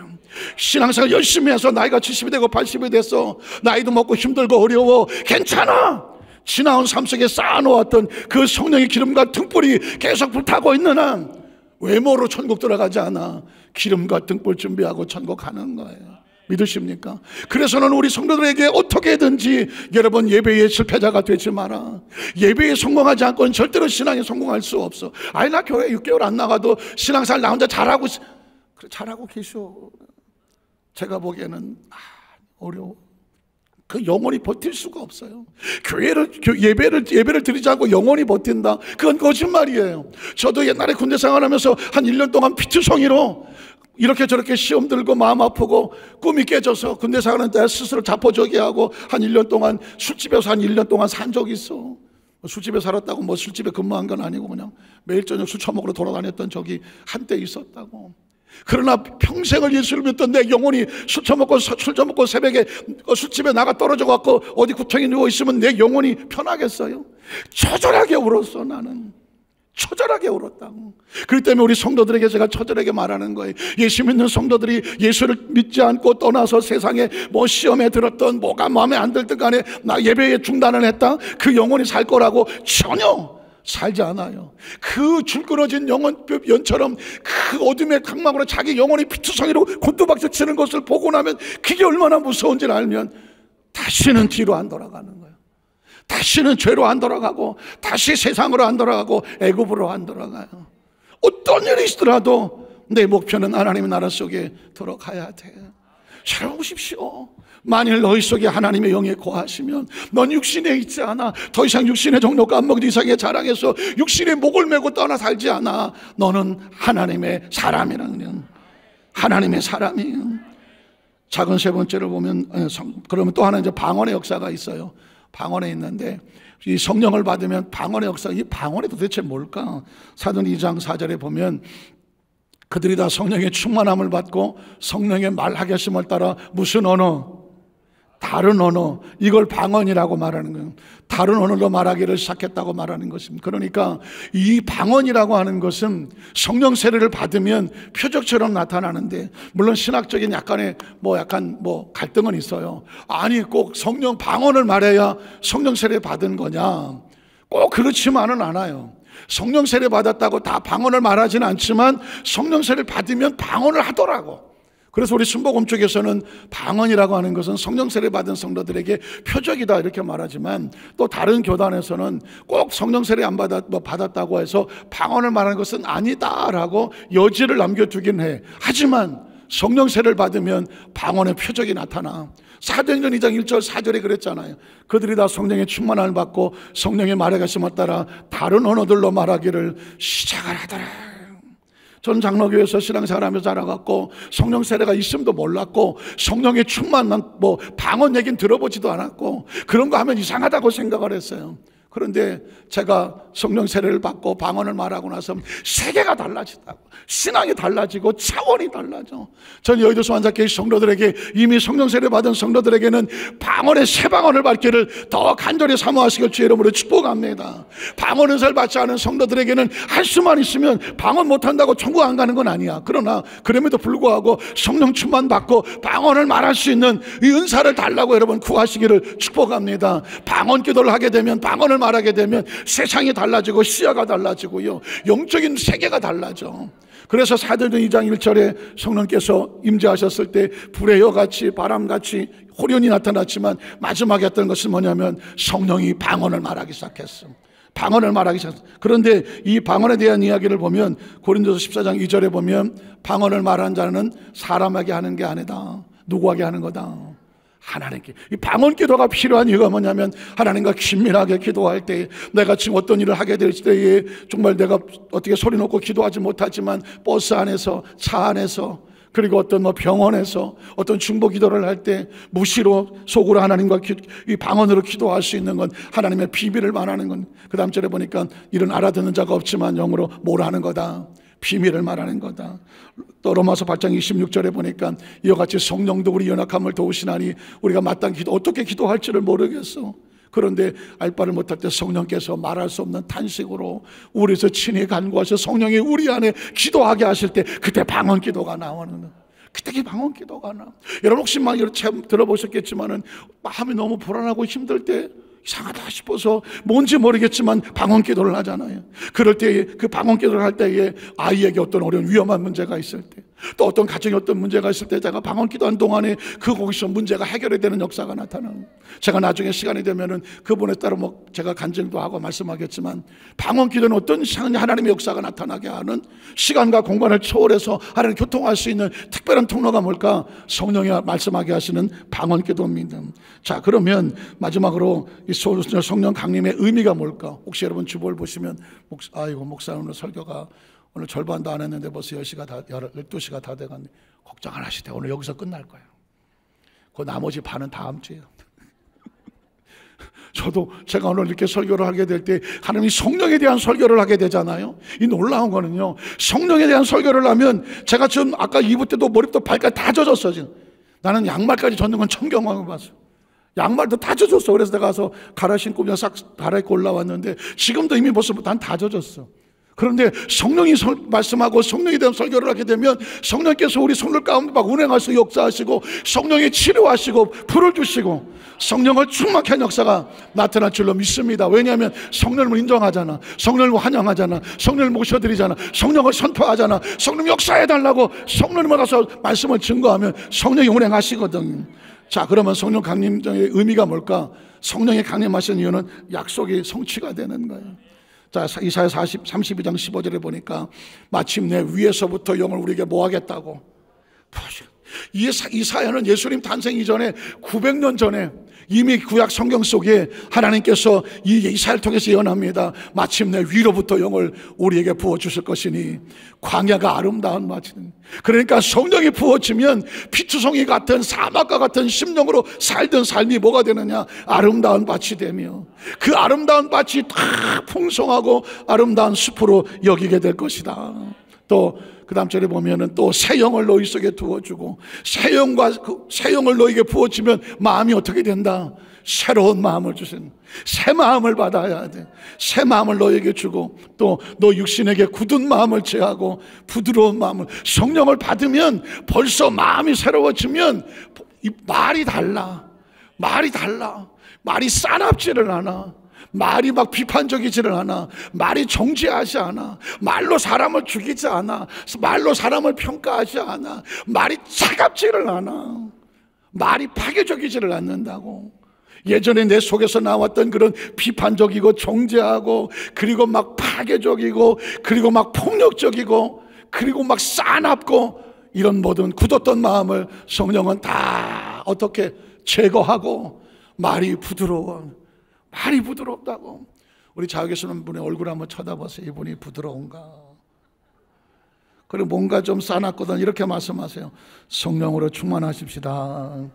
신앙생활 열심히 해서 나이가 70이 되고 80이 됐어. 나이도 먹고 힘들고 어려워. 괜찮아. 지나온 삶 속에 쌓아놓았던 그 성령의 기름과 등불이 계속 불타고 있는 한 외모로 천국 들어가지 않아. 기름과 등불 준비하고 천국 가는 거예요. 믿으십니까? 그래서는 우리 성도들에게 어떻게든지 여러분 예배의 실패자가 되지 마라. 예배에 성공하지 않고는 절대로 신앙에 성공할 수 없어. 나 교회 6개월 안 나가도 신앙생활 나 혼자 잘하고 계셔. 제가 보기에는 어려워. 그 영원히 버틸 수가 없어요. 예배를 드리지 않고 영원히 버틴다. 그건 거짓말이에요. 저도 옛날에 군대 생활하면서 한 1년 동안 피투성이로 이렇게 저렇게 시험 들고 마음 아프고 꿈이 깨져서 군대 생활하는 때 스스로 자포자기하고 한 1년 동안 술집에서 한 1년 동안 산 적이 있어. 술집에 살았다고 뭐 술집에 근무한 건 아니고 그냥 매일 저녁 술 처먹으러 돌아다녔던 적이 한때 있었다고. 그러나 평생을 예수를 믿던 내 영혼이 술 처먹고 새벽에 술집에 나가 떨어져 갖고 어디 구청에 누워있으면 내 영혼이 편하겠어요? 처절하게 울었어. 나는 처절하게 울었다고. 그렇기 때문에 우리 성도들에게 제가 처절하게 말하는 거예요. 예수 믿는 성도들이 예수를 믿지 않고 떠나서 세상에 뭐 시험에 들었던 뭐가 마음에 안 들든 간에 나 예배에 중단을 했다? 그 영혼이 살 거라고 전혀 살지 않아요. 그 줄 끊어진 연처럼 그 어둠의 강막으로 자기 영혼이 피투성이로 곤두박질 치는 것을 보고 나면 그게 얼마나 무서운지를 알면 다시는 뒤로 안 돌아가는 거예요. 다시는 죄로 안 돌아가고 다시 세상으로 안 돌아가고 애굽으로 안 돌아가요. 어떤 일이 있더라도 내 목표는 하나님의 나라 속에 들어가야 돼요. 잘 보십시오. 만일 너희 속에 하나님의 영에 거하시면 넌 육신에 있지 않아. 더 이상 육신의 종로 까먹기 이상의 자랑해서 육신의 목을 메고 떠나 살지 않아. 너는 하나님의 사람이라는, 하나님의 사람이에요. 작은 세 번째를 보면 그러면 또 하나 이제 방언의 역사가 있어요. 방언에 있는데 이 성령을 받으면 방언의 역사, 이 방언이 도대체 뭘까? 사도행 2장 4절에 보면 그들이 다 성령의 충만함을 받고 성령의 말하게 하심을 따라 무슨 언어? 다른 언어, 이걸 방언이라고 말하는 거예요. 다른 언어로 말하기를 시작했다고 말하는 것입니다. 그러니까 이 방언이라고 하는 것은 성령 세례를 받으면 표적처럼 나타나는데, 물론 신학적인 약간 갈등은 있어요. 아니 꼭 성령 방언을 말해야 성령 세례 받은 거냐? 꼭 그렇지만은 않아요. 성령 세례 받았다고 다 방언을 말하지는 않지만 성령 세례를 받으면 방언을 하더라고. 그래서 우리 순복음 쪽에서는 방언이라고 하는 것은 성령 세례 받은 성도들에게 표적이다 이렇게 말하지만, 또 다른 교단에서는 꼭 성령 세례 안 받았다고 해서 방언을 말하는 것은 아니다라고 여지를 남겨두긴 해. 하지만 성령 세례를 받으면 방언의 표적이 나타나. 사도행전 2장 1절 4절에 그랬잖아요. 그들이 다 성령의 충만함을 받고 성령의 말에 가심을 따라 다른 언어들로 말하기를 시작을 하더라. 전 장로교에서 신앙생활하면서 자라갔고 성령 세례가 있음도 몰랐고 성령의 충만한 방언 얘기는 들어보지도 않았고 그런 거 하면 이상하다고 생각을 했어요. 그런데 제가 성령 세례를 받고 방언을 말하고 나서 세계가 달라지다고, 신앙이 달라지고 차원이 달라져. 전 여의도 소환사교회 성도들에게, 이미 성령 세례 받은 성도들에게는 방언의 새 방언을 받기를 더 간절히 사모하시길 주의 이름으로 축복합니다. 방언 은사를 받지 않은 성도들에게는 할 수만 있으면 방언 못한다고 천국 안 가는 건 아니야. 그러나 그럼에도 불구하고 성령 충만 받고 방언을 말할 수 있는 이 은사를 달라고 여러분 구하시기를 축복합니다. 방언 기도를 하게 되면, 방언을 말하게 되면 세상이 달라지고 시야가 달라지고요, 영적인 세계가 달라져. 그래서 사도행전 2장 1절에 성령께서 임재하셨을 때 불의 여같이 바람같이 호련히 나타났지만 마지막에 했던 것은 뭐냐면 성령이 방언을 말하기 시작했어. 방언을 말하기 시작했어. 그런데 이 방언에 대한 이야기를 보면 고린도서 14장 2절에 보면 방언을 말하는 자는 사람에게 하는 게 아니다. 누구에게 하는 거다? 하나님께. 이 방언 기도가 필요한 이유가 뭐냐면, 하나님과 긴밀하게 기도할 때, 내가 지금 어떤 일을 하게 될 때에 정말 내가 어떻게 소리 놓고 기도하지 못하지만 버스 안에서, 차 안에서, 그리고 어떤 병원에서 어떤 중보 기도를 할 때 무시로 속으로 하나님과 이 방언으로 기도할 수 있는 건 하나님의 비밀을 말하는 건, 그 다음 절에 보니까 이런 알아듣는 자가 없지만 영으로 뭘 하는 거다? 비밀을 말하는 거다. 또 로마서 8장 26절에 보니까 이와 같이 성령도 우리 연약함을 도우시나니 우리가 마땅히 어떻게 기도할지를 모르겠어. 그런데 알 바를 못할 때 성령께서 말할 수 없는 탄식으로 우리에서 친히 간구하셔 성령이 우리 안에 기도하게 하실 때, 그때 방언 기도가 나오는 거야. 그때 방언 기도가 나. 여러분 혹시 막 들어보셨겠지만은 마음이 너무 불안하고 힘들 때, 이상하다 싶어서 뭔지 모르겠지만 방언 기도를 하잖아요. 그럴 때에, 그 방언 기도를 할 때에 아이에게 어떤 어려운 위험한 문제가 있을 때, 또 어떤 가정에 어떤 문제가 있을 때 제가 방언 기도한 동안에 거기서 문제가 해결이 되는 역사가 나타나는, 제가 나중에 시간이 되면은 그분에 따라 제가 간증도 하고 말씀하겠지만, 방언 기도는 어떤 하나님의 역사가 나타나게 하는, 시간과 공간을 초월해서 하나님 교통할 수 있는 특별한 통로가 뭘까? 성령이 말씀하게 하시는 방언 기도입니다. 자, 그러면 마지막으로 이 성령 강림의 의미가 뭘까? 혹시 여러분 주보를 보시면 목사 오늘 설교가 오늘 절반도 안 했는데 벌써 12시가 다 돼갔네. 걱정 안 하시대. 오늘 여기서 끝날 거예요. 그 나머지 반은 다음 주에요. 저도 제가 오늘 이렇게 설교를 하게 될 때 하나님이 성령에 대한 설교를 하게 되잖아요. 이 놀라운 거는요, 성령에 대한 설교를 하면, 제가 지금 아까 2부 때도 머리부터 발까지 다 젖었어. 지금 나는 양말까지 젖는 건 처음 경험을 봤어. 양말도 다 젖었어. 그래서 내가 가서 갈아 신고 그냥 싹 갈아입고 올라왔는데 지금도 이미 벌써 난 다 젖었어. 그런데 성령이 말씀하고 성령에 대한 설교를 하게 되면 성령께서 우리 성령 가운데 막 운행하시고 역사하시고 성령이 치료하시고 불을 주시고 성령을 충만케 한 역사가 나타날 줄로 믿습니다. 왜냐하면 성령을 인정하잖아, 성령을 환영하잖아, 성령을 모셔드리잖아, 성령을 선포하잖아. 성령 역사해달라고 성령님을 가서 말씀을 증거하면 성령이 운행하시거든. 자, 그러면 성령 강림의 의미가 뭘까? 성령이 강림하시는 이유는 약속이 성취가 되는 거예요. 자, 이사야 32장 15절에 보니까 마침내 위에서부터 영을 우리에게 뭐 하겠다고. 이사야는 예수님 탄생 이전에 900년 전에 이미 구약 성경 속에 하나님께서 이 이사야를 통해서 예언합니다. 마침내 위로부터 영을 우리에게 부어주실 것이니 광야가 아름다운 마치는. 그러니까 성령이 부어지면 피투성이 같은 사막과 같은 심령으로 살던 삶이 뭐가 되느냐? 아름다운 밭이 되며 그 아름다운 밭이 다 풍성하고 아름다운 숲으로 여기게 될 것이다. 또 그 다음 절에 보면은 또 새 영을 너희 속에 두어주고 새 영을 너희에게 부어주면 마음이 어떻게 된다? 새로운 마음을 주신, 새 마음을 받아야 돼. 새 마음을 너에게 주고 또 너 육신에게 굳은 마음을 제하고 부드러운 마음을, 성령을 받으면 벌써 마음이 새로워지면 말이 달라. 말이 싸납지를 않아. 말이 막 비판적이지를 않아. 말이 정죄하지 않아. 말로 사람을 죽이지 않아. 말로 사람을 평가하지 않아. 말이 차갑지를 않아. 말이 파괴적이지를 않는다고. 예전에 내 속에서 나왔던 그런 비판적이고 정죄하고 그리고 막 파괴적이고 그리고 막 폭력적이고 그리고 막 싸납고 이런 모든 굳었던 마음을 성령은 다 어떻게 제거하고 말이 부드러워. 말이 부드럽다고. 우리 자고 계시는 분의 얼굴 한번 쳐다보세요. 이분이 부드러운가? 그리고 뭔가 좀 싸놨거든 이렇게 말씀하세요. 성령으로 충만하십시다.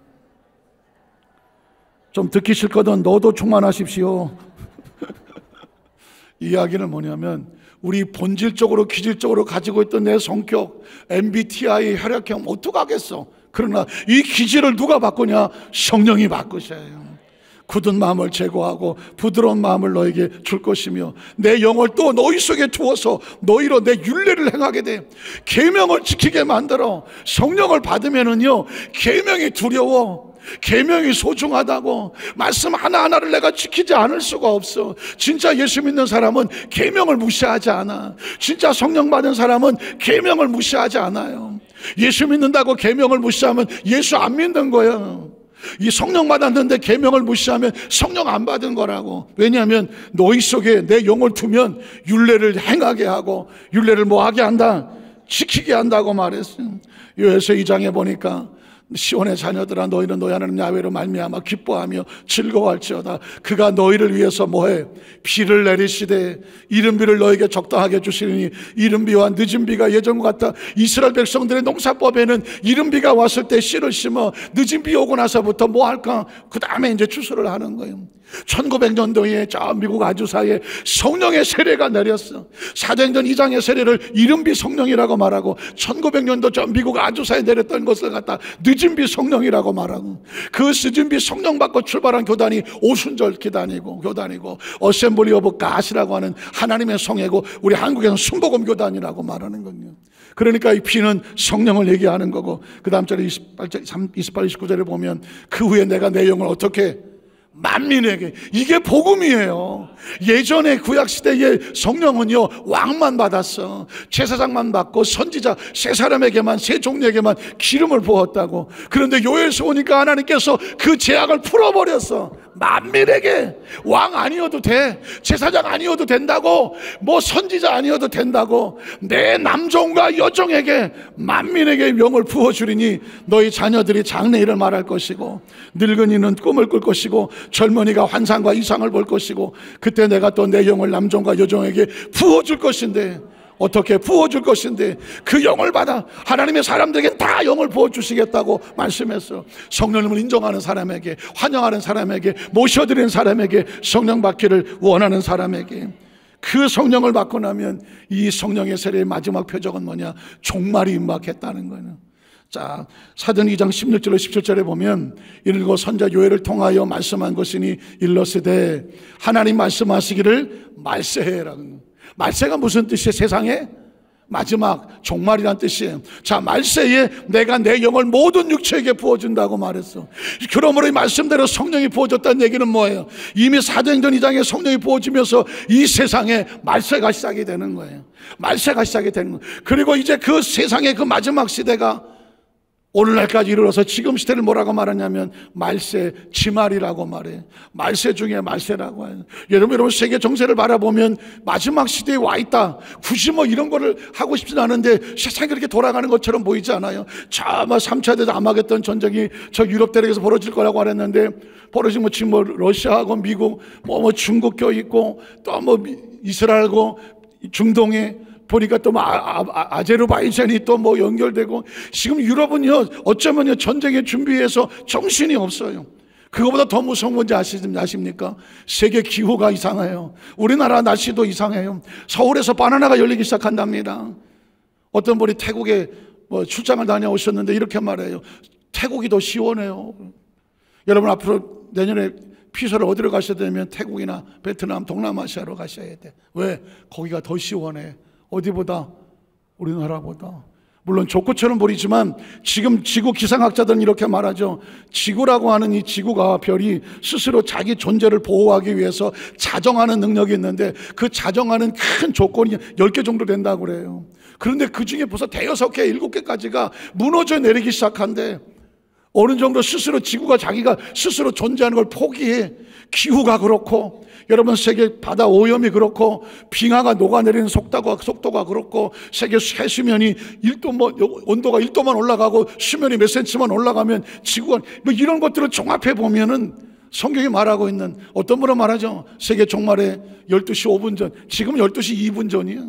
좀 듣기 싫거든 너도 충만하십시오. 이야기는 뭐냐면 우리 본질적으로 기질적으로 가지고 있던 내 성격, MBTI, 혈액형 어떡하겠어. 그러나 이 기질을 누가 바꾸냐? 성령이 바꾸셔요. 굳은 마음을 제거하고 부드러운 마음을 너에게 줄 것이며 내 영을 또 너희 속에 두어서 너희로 내 율례를 행하게 돼. 계명을 지키게 만들어. 성령을 받으면은요, 계명이 두려워. 계명이 소중하다고. 말씀 하나하나를 내가 지키지 않을 수가 없어. 진짜 예수 믿는 사람은 계명을 무시하지 않아. 진짜 성령 받은 사람은 계명을 무시하지 않아요. 예수 믿는다고 계명을 무시하면 예수 안 믿는 거예요. 이 성령 받았는데 계명을 무시하면 성령 안 받은 거라고. 왜냐하면 너희 속에 내 영을 두면 율례를 행하게 하고, 율례를 뭐 하게 한다? 지키게 한다고 말했어요. 요에서 2장에 보니까 시온의 자녀들아, 너희는 너희 하나님 야훼로 말미암아 기뻐하며 즐거워할지어다. 그가 너희를 위해서 뭐해? 비를 내리시되 이른비를 너에게 적당하게 주시리니 이른비와 늦은비가 예전과 같다. 이스라엘 백성들의 농사법에는 이른비가 왔을 때 씨를 심어 늦은비 오고 나서부터 뭐 할까? 그 다음에 이제 추수를 하는 거예요. 1900년도에 저 미국 아주사에 성령의 세례가 내렸어. 사도행전 2장의 세례를 이른비 성령이라고 말하고 1900년도 저 미국 아주사에 내렸던 것을 갖다 늦은비 성령이라고 말하고, 그 늦은비 성령 받고 출발한 교단이 오순절 교단이고 어셈블리 오브 갓이라고 하는 하나님의 성회고, 우리 한국에서는 순복음 교단이라고 말하는 거예요. 그러니까 이 비는 성령을 얘기하는 거고, 그 다음 절에 28, 29절에 보면 그 후에 내가 내 영을 어떻게 만민에게. 이게 복음이에요. 예전에 구약시대의 성령은요, 왕만 받았어. 제사장만 받고 선지자 세 사람에게만, 세 종류에게만 기름을 부었다고. 그런데 요엘서 오니까 하나님께서 그 제약을 풀어버렸어. 만민에게. 왕 아니어도 돼. 제사장 아니어도 된다고. 뭐 선지자 아니어도 된다고. 내 남종과 여종에게, 만민에게 영을 부어주리니 너희 자녀들이 장래일을 말할 것이고 늙은이는 꿈을 꿀 것이고 젊은이가 환상과 이상을 볼 것이고, 그때 내가 또 내 영을 남종과 여종에게 부어줄 것인데. 어떻게 부어줄 것인데 그 영을 받아. 하나님의 사람들에게 다 영을 부어주시겠다고 말씀했어. 성령님을 인정하는 사람에게, 환영하는 사람에게, 모셔드리는 사람에게, 성령 받기를 원하는 사람에게. 그 성령을 받고 나면 이 성령의 세례의 마지막 표적은 뭐냐? 종말이 임박했다는 거예요. 자, 사도행 2장 16절로 17절에 보면 이르고 선자 요엘을 통하여 말씀한 것이니 일러스되 하나님 말씀하시기를 말세해라는 거예요. 말세가 무슨 뜻이에요? 세상에 마지막 종말이란 뜻이에요. 자, 말세에 내가 내 영을 모든 육체에게 부어준다고 말했어. 그러므로 이 말씀대로 성령이 부어졌다는 얘기는 뭐예요? 이미 사도행전 2장에 성령이 부어지면서 이 세상에 말세가 시작이 되는 거예요. 말세가 시작이 되는 거예요. 그리고 이제 그 세상의 그 마지막 시대가 오늘날까지 이르러서 지금 시대를 뭐라고 말하냐면 말세, 지말이라고 말해. 말세 중에 말세라고 해요. 여러분 세계 정세를 바라보면 마지막 시대에 와 있다. 굳이 뭐 이런 거를 하고 싶진 않은데 세상이 그렇게 돌아가는 것처럼 보이지 않아요? 자, 3차 대전 아마겟돈 전쟁이 저 유럽 대륙에서 벌어질 거라고 알았는데 벌어지면 지금 뭐 러시아하고 미국, 뭐 중국 껴있고 또 뭐 이스라엘하고 중동에 보니까 또 아제르바이잔이 또 뭐 연결되고, 지금 유럽은요 어쩌면요 전쟁에 준비해서 정신이 없어요. 그거보다 더 무서운 건지 아십니까? 세계 기후가 이상해요. 우리나라 날씨도 이상해요. 서울에서 바나나가 열리기 시작한답니다. 어떤 분이 태국에 뭐 출장을 다녀오셨는데 이렇게 말해요. 태국이 더 시원해요. 여러분 앞으로 내년에 피서를 어디로 가셔야 되면 태국이나 베트남, 동남아시아로 가셔야 돼. 왜? 거기가 더 시원해. 어디보다? 우리나라보다. 물론 족구처럼 보이지만 지금 지구 기상학자들은 이렇게 말하죠. 지구라고 하는 이 지구가, 별이 스스로 자기 존재를 보호하기 위해서 자정하는 능력이 있는데 그 자정하는 큰 조건이 10개 정도 된다고 그래요. 그런데 그 중에 벌써 5개, 7개까지가 무너져 내리기 시작한대. 어느 정도 스스로 지구가 자기가 스스로 존재하는 걸 포기해. 기후가 그렇고, 여러분 세계 바다 오염이 그렇고, 빙하가 녹아내리는 속도가 그렇고, 세계 해수면이 1도 뭐 온도가 1도만 올라가고 수면이 몇 센치만 올라가면 지구가 뭐 이런 것들을 종합해 보면은 성경이 말하고 있는, 어떤 분은 말하죠. 세계 종말에 12시 5분 전, 지금 12시 2분 전이야.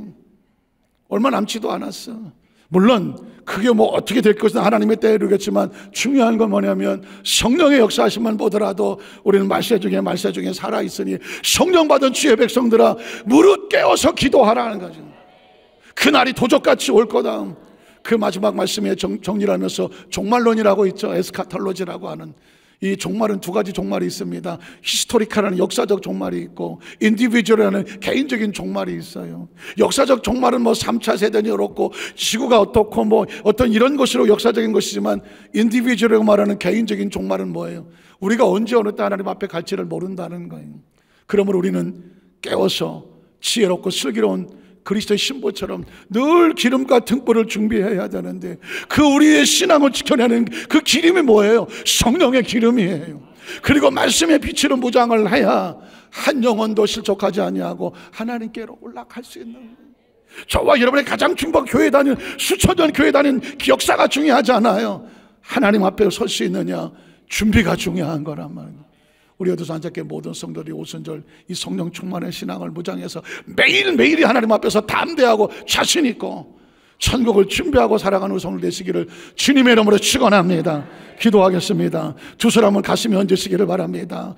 얼마 남지도 않았어. 물론 그게 뭐 어떻게 될 것은 하나님의 때에 이르겠지만 중요한 건 뭐냐면 성령의 역사하심만 보더라도 우리는 말세 중에 살아있으니 성령 받은 주의 백성들아 무릇 깨어서 기도하라는 거죠. 그날이 도적같이 올 거다. 그 마지막 말씀에 정리를 하면서 종말론이라고 있죠. 에스카톨로지라고 하는 이 종말은 두 가지 종말이 있습니다. 히스토리카라는 역사적 종말이 있고 인디비주얼이라는 개인적인 종말이 있어요. 역사적 종말은 뭐 3차 세대니 그렇고 지구가 어떻고 뭐 어떤 이런 것으로 역사적인 것이지만 인디비주얼이라고 말하는 개인적인 종말은 뭐예요? 우리가 언제 어느 때 하나님 앞에 갈지를 모른다는 거예요. 그러므로 우리는 깨워서 지혜롭고 슬기로운 그리스도의 신부처럼 늘 기름과 등불을 준비해야 되는데 그 우리의 신앙을 지켜내는 그 기름이 뭐예요? 성령의 기름이에요. 그리고 말씀의 빛으로 무장을 해야 한 영혼도 실족하지 아니하고 하나님께로 올라갈 수 있는 거예요. 저와 여러분의 가장 중요한 교회 다닌 수천 년 교회 다닌 역사가 중요하지 않아요. 하나님 앞에 설 수 있느냐 준비가 중요한 거란 말이에요. 우리 어디서 앉았기에 모든 성도들이 오순절 이 성령 충만의 신앙을 무장해서 매일매일이 하나님 앞에서 담대하고 자신 있고 천국을 준비하고 살아가는 우성을 내시기를 주님의 이름으로 축원합니다. 기도하겠습니다. 두 사람은 가슴에 얹으시기를 바랍니다.